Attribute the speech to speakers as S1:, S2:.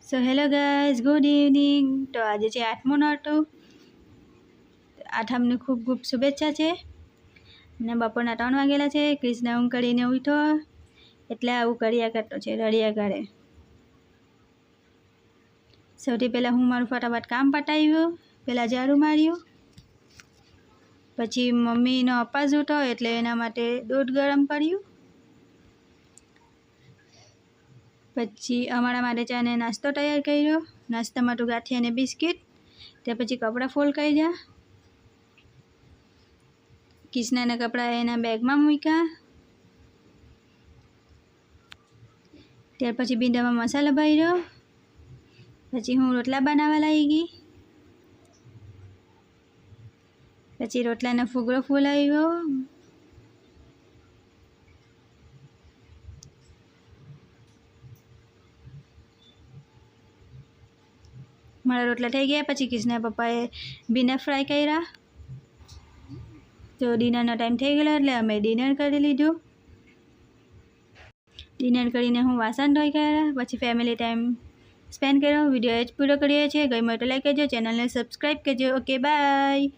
S1: So hello guys, good evening. તો આજે છે 8મો નોરતો. આઠમને ખૂબ ખૂબ શુભેચ્છા છે. અને બપોરના 3 વાગેલા છે. કૃષ્ણ ઊંઘ કરીને ઉઠો એટલે આવું કર્યા કરતો છે, રડ્યા કરે. સૌથી પહેલાં હું મારું ફટાફટ કામ પતાવ્યું, પહેલાં ઝાડુ માર્યું, પછી મમ્મીનો અપાસ ઉઠો એટલે એના માટે દૂધ ગરમ કર્યું, પછી અમારા માટે ચાને નાસ્તો તૈયાર કર્યો. નાસ્તામાં તો ગાંઠિયા અને બિસ્કિટ. ત્યાર પછી કપડાં ફોલ્ડ કર્યા, કિસનાના કપડાં એના બેગમાં મૂક્યા. ત્યાર પછી ભીંડામાં મસાલો ભર્યો. પછી હું રોટલા બનાવવા લાગી. પછી રોટલાનો ફૂગડો ફૂલાવ્યો. મારા રોટલા થઈ ગયા. પછી કિસના પપ્પાએ ભીંડા ફ્રાય કર્યા. તો ડિનરનો ટાઈમ થઈ ગયેલો એટલે અમે ડિનર કરી લીધું. ડિનર કરીને હું વાસણ ધોઈ કર્યા. પછી ફેમિલી ટાઈમ સ્પેન્ડ કર્યો. વિડીયો જ પૂરો કરીએ છીએ. ગમ્યો તો લાઈક કરજો, ચેનલને સબસ્ક્રાઈબ કરજો. Okay, by.